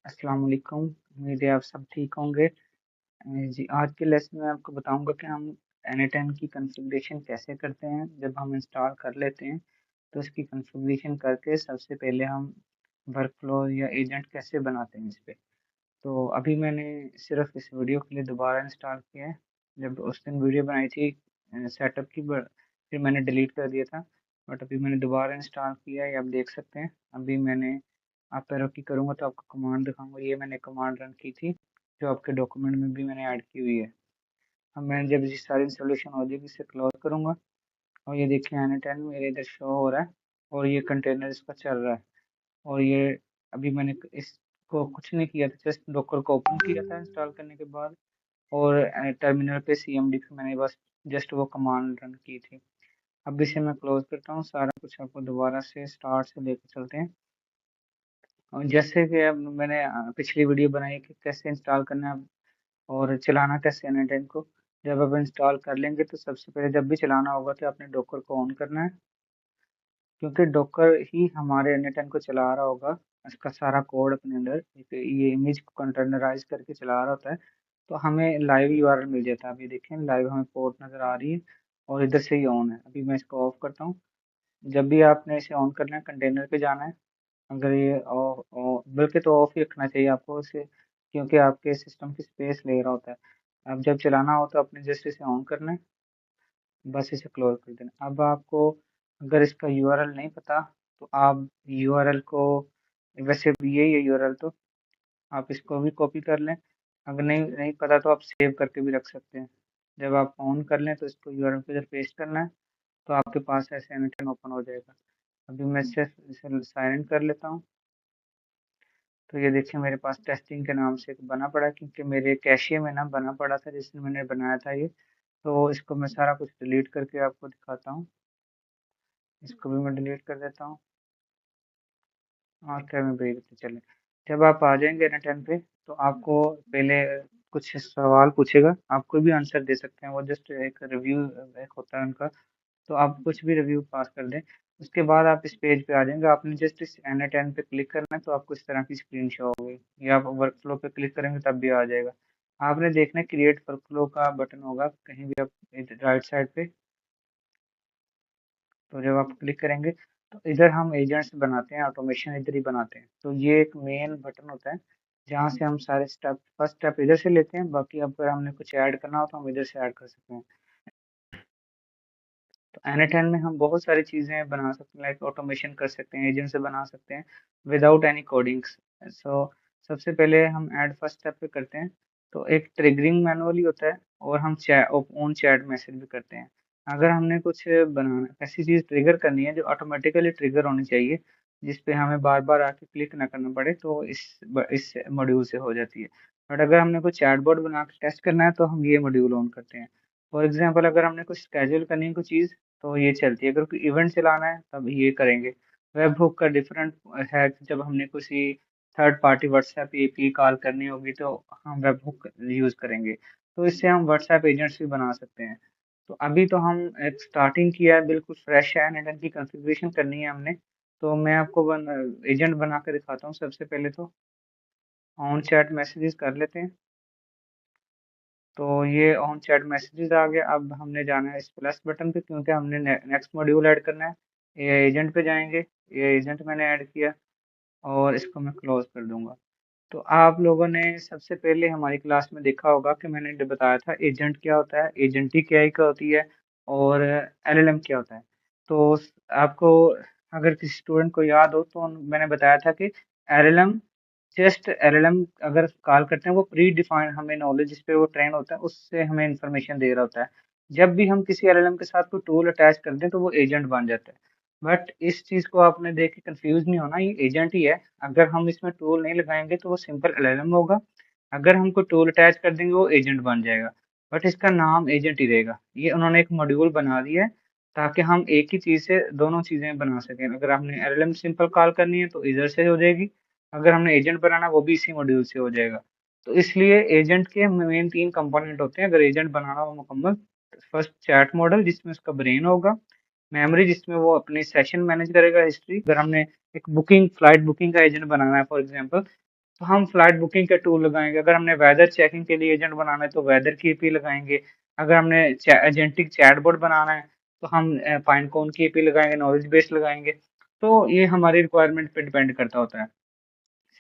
अस्सलाम वालेकुम। उम्मीद है आप सब ठीक होंगे। जी, आज के लेसन में आपको बताऊंगा कि हम एनीटाइम की कॉन्फ़िगरेशन कैसे करते हैं। जब हम इंस्टॉल कर लेते हैं तो इसकी कॉन्फ़िगरेशन करके सबसे पहले हम वर्कफ़्लो या एजेंट कैसे बनाते हैं इस पे। तो अभी मैंने सिर्फ इस वीडियो के लिए दोबारा इंस्टॉल किया है। जब उस दिन वीडियो बनाई थी सेटअप की, फिर मैंने डिलीट कर दिया था। बट अभी मैंने दोबारा इंस्टॉल किया है, ये आप देख सकते हैं। अभी मैंने आप पैरों की करूँगा तो आपको कमांड दिखाऊंगा। ये मैंने कमांड रन की थी जो आपके डॉक्यूमेंट में भी मैंने ऐड की हुई है। अब मैं जब ये सारी इंस्टॉलेशन हो जाएगी इसे क्लोज करूंगा और ये देखिए एनीटाइम मेरे इधर शो हो रहा है और ये कंटेनर इसका चल रहा है। और ये अभी मैंने इसको कुछ नहीं किया था, जस्ट डॉकर को ओपन किया था इंस्टॉल करने के बाद। और टर्मिनल पे सीएमडी पे मैंने बस जस्ट वो कमांड रन की थी। अब इसे मैं क्लोज करता हूँ। सारा कुछ आपको दोबारा से स्टार्ट से लेकर चलते हैं। और जैसे कि अब मैंने पिछली वीडियो बनाई कि कैसे इंस्टॉल करना है और चलाना कैसे है नेटेन को। जब आप इंस्टॉल कर लेंगे तो सबसे पहले जब भी चलाना होगा तो आपने डॉकर को ऑन करना है, क्योंकि डॉकर ही हमारे नेटेन को चला रहा होगा। इसका सारा कोड अपने अंदर ये इमेज को कंटेनराइज करके चला रहा होता है। तो हमें लाइव यूआरएल मिल जाता है। अभी देखें लाइव हमें पोर्ट नजर आ रही है और इधर से ही ऑन है। अभी मैं इसको ऑफ करता हूँ। जब भी आपने इसे ऑन करना है कंटेनर पे जाना है। अगर ये बल्कि तो ऑफ ही रखना चाहिए आपको इसे, क्योंकि आपके सिस्टम की स्पेस ले रहा होता है। अब जब चलाना हो तो अपने जस्ट इसे ऑन करना है, बस इसे क्लोज कर देना। अब आपको अगर इसका यूआरएल नहीं पता तो आप यूआरएल को, वैसे भी यही है यूआरएल, तो आप इसको भी कॉपी कर लें। अगर नहीं नहीं पता तो आप सेव करके भी रख सकते हैं। जब आप ऑन कर लें तो इसको यूआरएल पे इधर पेस्ट करना है तो आपके पास ऐसे एनीटाइम ओपन हो जाएगा। अभी मैं सिर्फ इसे साइन इन कर लेता हूँ। तो ये देखिए मेरे पास टेस्टिंग के नाम से एक बना पड़ा है, क्योंकि मेरे कैशिए में ना बना पड़ा था जिसने मैंने बनाया था ये। तो इसको मैं सारा कुछ डिलीट करके आपको दिखाता हूँ। इसको भी मैं डिलीट कर देता हूँ और क्या मैं ब्रेक देते चले। जब आप आ जाएंगे ना टाइम पे तो आपको पहले कुछ सवाल पूछेगा, आप कोई भी आंसर दे सकते हैं। वो जस्ट एक रिव्यू एक होता है उनका। तो आप कुछ भी रिव्यू पास कर दें। उसके बाद आप इस पेज पे आ जाएंगे। आपने जस्ट इस एन टेन पे क्लिक करना है तो आपको इस तरह की स्क्रीन शो होगी, या आप वर्कफ्लो पे क्लिक करेंगे तब भी आ जाएगा। आपने देखना है क्रिएट वर्कफ्लो का बटन होगा कहीं भी आप राइट साइड पे। तो जब आप क्लिक करेंगे तो इधर हम एजेंट्स बनाते हैं, ऑटोमेशन इधर ही बनाते हैं। तो ये एक मेन बटन होता है जहाँ से हम सारे स्टेप, फर्स्ट स्टेप इधर से लेते हैं। बाकी अगर हमने कुछ ऐड करना हो तो हम इधर से ऐड कर सकते हैं। तो एन में हम बहुत सारी चीजें बना सकते हैं, लाइक ऑटोमेशन कर सकते हैं, एजेंट से बना सकते हैं विदाउट एनी कोडिंग्स। सो सबसे पहले हम ऐड फर्स्ट स्टेप पे करते हैं। तो एक ट्रिगरिंग मैनुअली होता है और हम ओन चैट मैसेज भी करते हैं। अगर हमने कुछ बनाना, ऐसी चीज ट्रिगर करनी है जो ऑटोमेटिकली ट्रिगर होनी चाहिए, जिस पे हमें बार बार आके क्लिक ना करना पड़े, तो इस मॉड्यूल से हो जाती है। बट अगर हमने कुछ चैटबॉट बना के टेस्ट करना है तो हम ये मॉड्यूल ऑन करते हैं। फॉर एग्जाम्पल अगर हमने कुछ स्केड्यूल करनी है कुछ चीज तो ये चलती है। अगर कोई इवेंट चलाना है तब ये करेंगे। वेब हुक का डिफरेंट है कि जब हमने किसी third party WhatsApp API call करनी होगी तो हम वेब हुक यूज करेंगे। तो इससे हम व्हाट्सएप एजेंट्स भी बना सकते हैं। तो अभी तो हम एक स्टार्टिंग किया है, बिल्कुल फ्रेश है, नेटन की कॉन्फ़िगरेशन करनी है हमने। तो मैं आपको एजेंट बना के दिखाता हूँ। सबसे पहले तो ऑन चैट मैसेजेस कर लेते हैं। तो ये ऑन चैट मैसेजेस आ गया। अब हमने जाना है इस प्लस बटन पे, क्योंकि हमने नेक्स्ट मॉड्यूल ऐड करना है। ये एजेंट पे जाएंगे, ये एजेंट मैंने ऐड किया और इसको मैं क्लोज कर दूंगा। तो आप लोगों ने सबसे पहले हमारी क्लास में देखा होगा कि मैंने बताया था एजेंट क्या होता है, एजेंटी क्या होती है और एलएलएम क्या होता है। तो आपको अगर किसी स्टूडेंट को याद हो तो मैंने बताया था कि एलएलएम, जस्ट एलएलएम अगर कॉल करते हैं वो प्री डिफाइंड हमें नॉलेज जिस पे वो ट्रेन होता है उससे हमें इंफॉर्मेशन दे रहा होता है। जब भी हम किसी एलएलएम के साथ कोई टूल अटैच करते हैं तो वो एजेंट बन जाता है। बट इस चीज को आपने देख के कंफ्यूज नहीं होना, ये एजेंट ही है। अगर हम इसमें टूल नहीं लगाएंगे तो वो सिंपल एलएलएम होगा। अगर हम कोई टूल अटैच कर देंगे वो एजेंट बन जाएगा। बट इसका नाम एजेंट ही रहेगा। ये उन्होंने एक मॉड्यूल बना दिया है ताकि हम एक ही चीज से दोनों चीजें बना सकें। अगर हमने एलएलएम सिंपल कॉल करनी है तो इधर से हो जाएगी, अगर हमने एजेंट बनाना वो भी इसी मॉड्यूल से हो जाएगा। तो इसलिए एजेंट के मेन तीन कंपोनेंट होते हैं अगर एजेंट बनाना हो मुकम्मल। फर्स्ट चैट मॉडल जिसमें उसका ब्रेन होगा, मेमोरी जिसमें वो अपने सेशन मैनेज करेगा, हिस्ट्री। अगर हमने एक बुकिंग फ्लाइट बुकिंग का एजेंट बनाना है फॉर एग्जांपल, तो हम फ्लाइट बुकिंग के टूल लगाएंगे। अगर हमने वेदर चेकिंग के लिए एजेंट बनाना है तो वेदर की एपी लगाएंगे। अगर हमने एजेंटिक चैटबॉट बनाना है तो हम पाइनकोन की एपी लगाएंगे, नॉलेज बेस लगाएंगे। तो ये हमारी रिक्वायरमेंट पे डिपेंड करता होता है।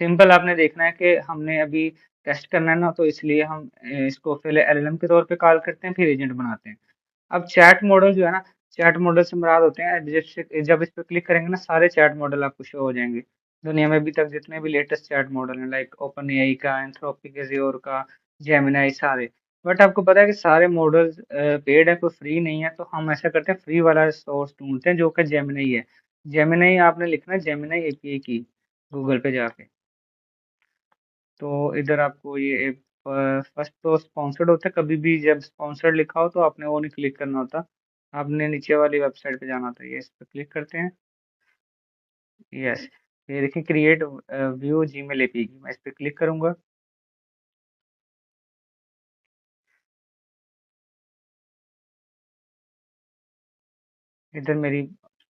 सिंपल आपने देखना है कि हमने अभी टेस्ट करना है ना, तो इसलिए हम इसको पहले एलएलएम के तौर पे कॉल करते हैं, फिर एजेंट बनाते हैं। अब चैट मॉडल जो है ना, चैट मॉडल से मुराद होते हैं जब इस पे क्लिक करेंगे ना, सारे चैट मॉडल आपको शो हो जाएंगे। दुनिया में अभी तक जितने भी लेटेस्ट चैट मॉडल हैं, लाइक ओपन एआई का, एंथ्रोपिक, एज़्योर का, जेमिनाई, सारे। बट आपको पता है कि सारे मॉडल्स पेड है, कोई फ्री नहीं है। तो हम ऐसा करते हैं, फ्री वाला सोर्स ढूंढते हैं जो कि जेमिनाई है। जेमिनाई आपने लिखना है, जेमिनाई एपीआई की, गूगल पे जाके। तो इधर आपको ये फर्स्ट तो स्पॉन्सर्ड होता है। कभी भी जब स्पॉन्सर्ड लिखा हो तो आपने वो नहीं क्लिक करना होता, आपने नीचे वाली वेबसाइट पे जाना होता है। ये इस पे क्लिक करते हैं। यस, ये देखिए क्रिएट व्यू जीमेल एपीआई की, मैं इस पे क्लिक करूंगा। इधर मेरी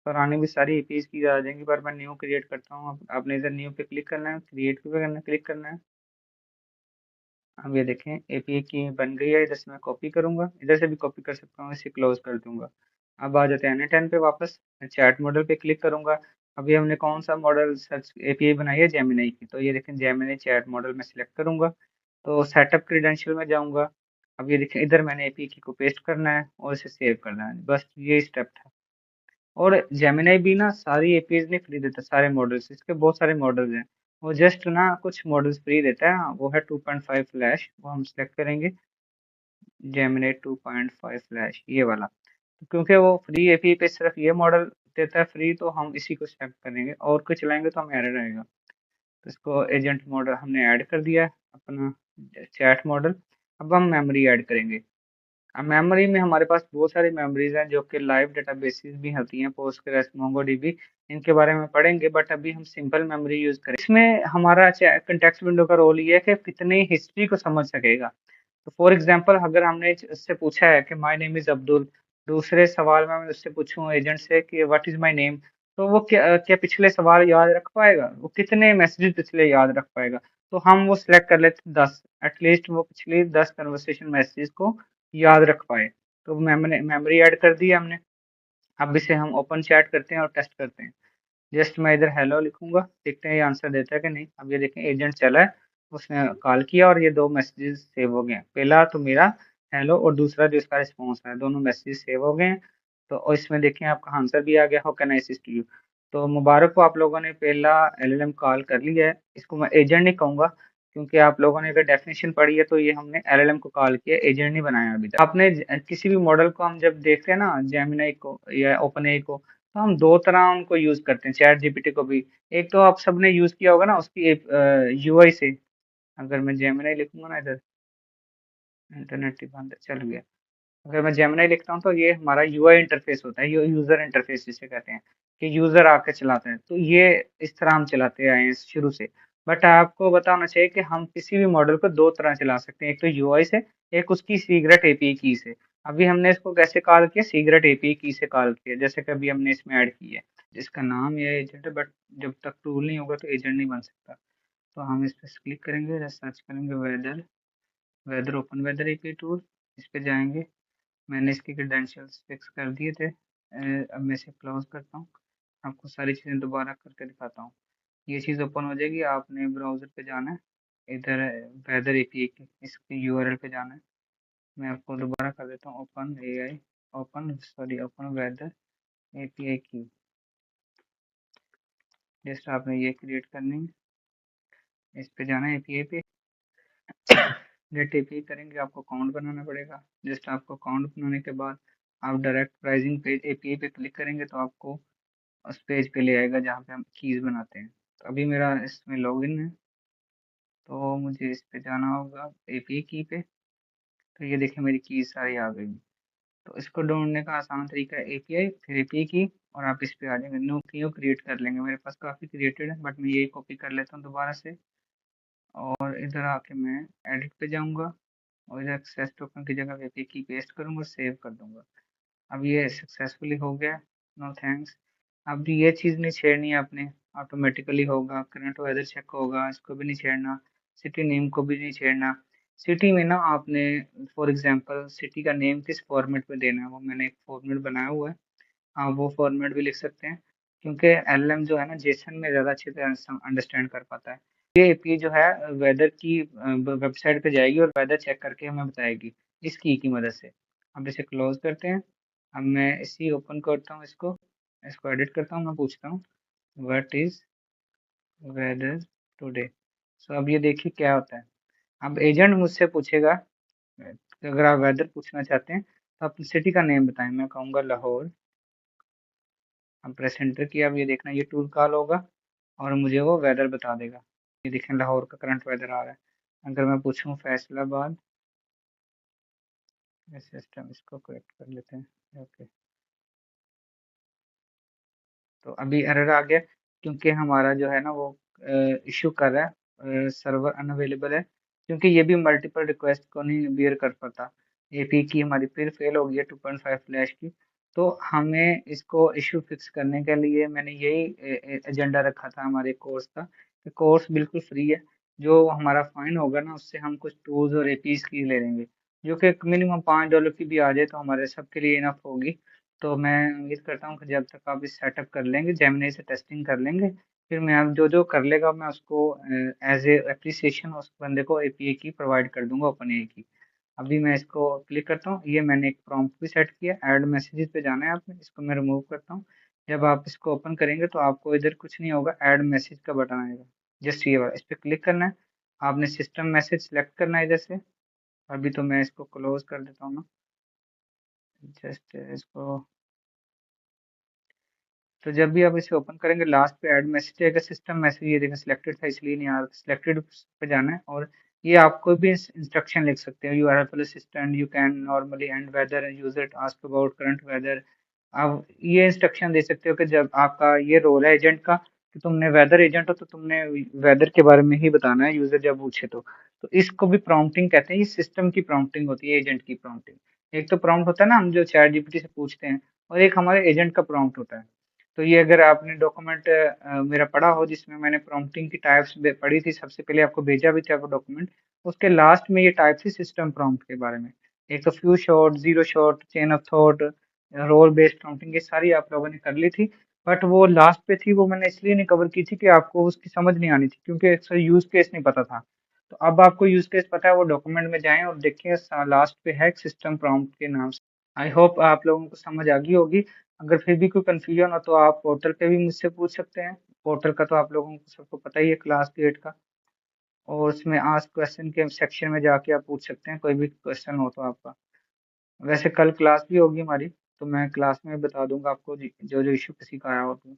पुरानी भी सारी एपीआई की आ जाएंगी, पर मैं न्यू क्रिएट करता हूँ। आपने इधर न्यू पे क्लिक करना है, क्रिएट पे करना क्लिक करना है। अब ये देखें एपीआई की बन गई है। इधर से मैं कॉपी करूंगा, इधर से भी कॉपी कर सकता हूँ, इसे क्लोज कर दूंगा। अब आ जाते हैं N10 पे वापस। मैं चैट मॉडल पे क्लिक करूंगा। अभी हमने कौन सा मॉडल सर्च एपीआई बनाई है, जेमिनी की। तो ये देखें जेमिनी चैट मॉडल में सिलेक्ट करूंगा। तो सेटअप क्रीडेंशियल में जाऊंगा। अब ये देखें इधर मैंने एपीआई की को पेस्ट करना है और इसे सेव करना है, बस ये स्टेप था। और जेमिनी भी ना सारी एपीआई नहीं फ्री देता, सारे मॉडल्स, इसके बहुत सारे मॉडल्स हैं। वो जस्ट ना कुछ मॉडल्स फ्री देता है, वो है 2.5 फ्लैश, वो हम सेलेक्ट करेंगे। जेमिनी 2.5 फ्लैश ये वाला। तो क्योंकि वो फ्री एपीआई पे सिर्फ ये मॉडल देता है फ्री, तो हम इसी को सेलेक्ट करेंगे। और कुछ चलाएंगे तो हमें एरर आएगा। तो इसको एजेंट मॉडल हमने ऐड कर दिया है अपना चैट मॉडल। अब हम मेमोरी ऐड करेंगे। अब मेमोरी में हमारे पास बहुत सारी मेमोरीज हैं जो कि लाइव डेटाबेसेस भी होती हैं, पोस्टग्रेस, मोंगोडीबी, इनके बारे में पढ़ेंगे। बट अभी हम सिंपल मेमोरी यूज करें। इसमें हमारा कंटेक्स्ट विंडो का रोल ये है कि कितनी हिस्ट्री को समझ सकेगा। तो फॉर एग्जांपल अगर हमने उससे पूछा है कि माय नेम इज अब्दुल, दूसरे सवाल में मैं उससे पूछूं एजेंट से कि व्हाट इज माय नेम, तो वो क्या पिछले सवाल याद रख पाएगा? वो कितने मैसेजेस पिछले याद रख पाएगा? तो हम वो सिलेक्ट कर लेते हैं 10, एटलीस्ट वो पिछली 10 कन्वर्सेशन मैसेजेस को याद रख पाए। तो मेमोरी ऐड कर दी हमने। अब इसे हम ओपन चैट करते हैं और टेस्ट करते हैं। जस्ट मैं इधर हेलो लिखूंगा, देखते हैं ये आंसर देता है कि नहीं। अब ये देखें एजेंट चला है, उसने कॉल किया और ये दो मैसेजेस सेव हो गए हैं। पहला तो मेरा हेलो और दूसरा जो इसका रिस्पॉन्स है, दोनों मैसेजेस सेव हो गए हैं। तो और इसमें देखें आपका आंसर भी आ गया, how can I assist you. तो मुबारक हो, आप लोगों ने पहला एलएलएम कॉल कर लिया है। इसको मैं एजेंट नहीं कहूंगा, क्योंकि आप लोगों ने अगर डेफिनेशन पढ़ी है तो ये हमने एलएलएम को कॉल किया, एजेंट नहीं बनाया अभी तक। आपने किसी भी मॉडल को हम जब देखते हैं ना, जेमिनी को या ओपन एआई को, तो हम दो तरह उनको यूज करते हैं, चैट जीपीटी को भी। एक तो आप सबने यूज किया होगा ना उसकी यूआई से। अगर मैं जेमिनी लिखूंगा ना इधर, इंटरनेट ही बंद है, चल गया। अगर मैं जेमिनी लिखता हूँ तो ये हमारा यूआई इंटरफेस होता है, ये यूजर इंटरफेस जिसे कहते हैं, कि यूजर आके चलाते हैं। तो ये इस तरह हम चलाते आए हैं शुरू से। बट आपको पता होना चाहिए कि हम किसी भी मॉडल को दो तरह चला सकते हैं, एक तो यूआई से, एक उसकी सीक्रेट एपीआई की से। अभी हमने इसको कैसे कॉल किया, सीक्रेट एपीआई की से कॉल किया, जैसे कि अभी हमने इसमें ऐड की है। जिसका नाम ये एजेंट है, बट जब तक टूल नहीं होगा तो एजेंट नहीं बन सकता। तो हम इस पर क्लिक करेंगे, सर्च करेंगे weather, weather open weather API tool, इस पे जाएंगे। मैंने इसके क्रेडेंशियल्स फिक्स कर दिए थे। अब मैं इसे क्लोज करता हूँ, आपको सारी चीज़ें दोबारा करके दिखाता हूँ। ये चीज़ ओपन हो जाएगी, आपने ब्राउज़र पे जाना है, इधर वेदर एपीआई की इसकी यूआरएल पे जाना है। मैं आपको दोबारा कर देता हूँ, open AI, open weather API की। जस्ट आपने ये क्रिएट करनी है, इस पे जाना है एपीआई पे। गेट एपीआई करेंगे, आपको अकाउंट बनाना पड़ेगा। जस्ट आपको अकाउंट बनाने के बाद आप डायरेक्ट प्राइसिंग पेज एपीआई पे क्लिक करेंगे तो आपको उस पेज पे ले आएगा जहाँ पे हम कीज बनाते हैं। तो अभी मेरा इसमें लॉगिन है, तो मुझे इस पे जाना होगा एपीआई की पे। तो ये देखिए मेरी कीज सारी आ गई। तो इसको ढूंढने का आसान तरीका है एपीआई, फिर एपीआई की, और आप इस पे आ जाएंगे, न्यू क्रिएट कर लेंगे। मेरे पास काफ़ी क्रिएटेड है, बट मैं यही कॉपी कर लेता हूँ दोबारा से। और इधर आके मैं एडिट पे जाऊँगा और इधर एक्सेस टोकन की जगह एपीआई की पेस्ट करूँगा, सेव कर दूंगा। अब ये सक्सेसफुली हो गया। No thanks. अब ये चीज़ नहीं छेड़नी है आपने, ऑटोमेटिकली होगा, करंट वेदर चेक होगा, इसको भी नहीं छेड़ना, सिटी नेम को भी नहीं छेड़ना। सिटी में ना आपने फॉर एग्जांपल सिटी का नेम किस फॉर्मेट में देना है, वो मैंने एक फॉर्मेट बनाया हुआ है, आप वो फॉर्मेट भी लिख सकते हैं, क्योंकि एलएम जो है ना जेसन में ज़्यादा अच्छी तरह अंडरस्टैंड कर पाता है। ये एपीआई जो है वेदर की वेबसाइट पे जाएगी और वेदर चेक करके हमें बताएगी इस की मदद से। अब इसे क्लोज करते हैं। अब मैं इसी ओपन करता हूँ, इसको इसको एडिट करता हूँ, मैं पूछता हूँ व्हाट इज वेदर टुडे। सो अब ये देखिए क्या होता है। अब एजेंट मुझसे पूछेगा कि अगर आप वेदर पूछना चाहते हैं तो आप सिटी का नेम बताएं, मैं कहूँगा लाहौर। अब प्रेस एंटर किया, अब ये देखना ये टूल कॉल होगा और मुझे वो वेदर बता देगा। ये देखें लाहौर का करंट वेदर आ रहा है। अगर मैं पूछूं फैसलाबाद, ये सिस्टम इसको करेक्ट कर लेते हैं, ओके। तो अभी एरर आ गया क्योंकि हमारा जो है ना वो इशू कर रहा है, सर्वर अनअवेलेबल है, क्योंकि ये भी मल्टीपल रिक्वेस्ट को नहीं बियर कर पाता। एपी की हमारी फिर फेल हो गई है 2.5 फ्लैश की। तो हमें इसको इशू फिक्स करने के लिए मैंने यही एजेंडा रखा था हमारे कोर्स का, कि कोर्स बिल्कुल फ्री है। जो हमारा फाइन होगा ना उससे हम कुछ टूल्स और एपीज की ले लेंगे, जो कि मिनिमम $5 की भी आ जाए तो हमारे सबके लिए इनफ होगी। तो मैं उम्मीद करता हूँ कि जब तक आप इस सेटअप कर लेंगे, जेमिनी से टेस्टिंग कर लेंगे, फिर मैं अब जो जो कर लेगा मैं उसको एज ए एप्रिसिएशन उस बंदे को एपीए की प्रोवाइड कर दूंगा, ओपन ए की। अभी मैं इसको क्लिक करता हूँ, ये मैंने एक प्रॉम्प्ट भी सेट किया, ऐड मैसेजेस पे जाना है आपने, इसको मैं रिमूव करता हूँ। जब आप इसको ओपन करेंगे तो आपको इधर कुछ नहीं होगा, ऐड मैसेज का बटन आएगा, जस्ट ये वाला, इस पर क्लिक करना है। आपने सिस्टम मैसेज सेलेक्ट करना है इधर से। अभी तो मैं इसको क्लोज कर देता हूँ ना, जस्ट इसको। तो जब भी आप इसे ओपन करेंगे लास्ट पे ऐड मैसेज आएगा, सिस्टम मैसेज, ये देखिए सिलेक्टेड था इसलिए नहीं आ रहा, सिलेक्टेड पे जाना है। और ये आपको भी इंस्ट्रक्शन लिख सकते हो, you are assistant you can normally and weather user ask about current weather. आप ये इंस्ट्रक्शन दे सकते हो कि जब आपका ये रोल है एजेंट का कि तुमने वेदर एजेंट हो तो तुमने वेदर के बारे में ही बताना है यूजर जब पूछे तो इसको भी प्रॉम्प्टिंग कहते हैं। ये सिस्टम की प्रॉम्प्टिंग होती है, एजेंट की प्रॉम्प्टिंग। एक तो प्रॉम्प्ट होता है ना हम जो चैट जीपीटी से पूछते हैं, और एक हमारे एजेंट का प्रॉम्प्ट होता है। तो ये अगर आपने डॉक्यूमेंट मेरा पढ़ा हो जिसमें मैंने प्रॉम्प्टिंग की टाइप्स पढ़ी थी, सबसे पहले आपको भेजा भी था वो डॉक्यूमेंट, उसके लास्ट में ये टाइप थी सिस्टम प्रॉम्प्ट के बारे में। एक तो few shot, zero shot, chain of thought, role based prompting, ये सारी आप लोगों ने कर ली थी। बट वो लास्ट पे थी, वो मैंने इसलिए नहीं कवर की थी कि आपको उसकी समझ नहीं आनी थी, क्योंकि अक्सर यूज केस नहीं पता था। तो अब आपको यूज केस पता है, वो डॉक्यूमेंट में जाएं और देखें लास्ट पे है सिस्टम प्रॉम्प्ट के नाम से। आई होप आप लोगों को समझ आ गई होगी। अगर फिर भी कोई कंफ्यूजन हो तो आप पोर्टल पे भी मुझसे पूछ सकते हैं। पोर्टल का तो आप लोगों को सबको पता ही है, क्लास 8 का। और उसमें आस्क क्वेश्चन के सेक्शन में जाके आप पूछ सकते हैं कोई भी क्वेश्चन हो तो आपका। वैसे कल क्लास भी होगी हमारी, तो मैं क्लास में बता दूंगा आपको जो जो इशू किसी का आया हो तो।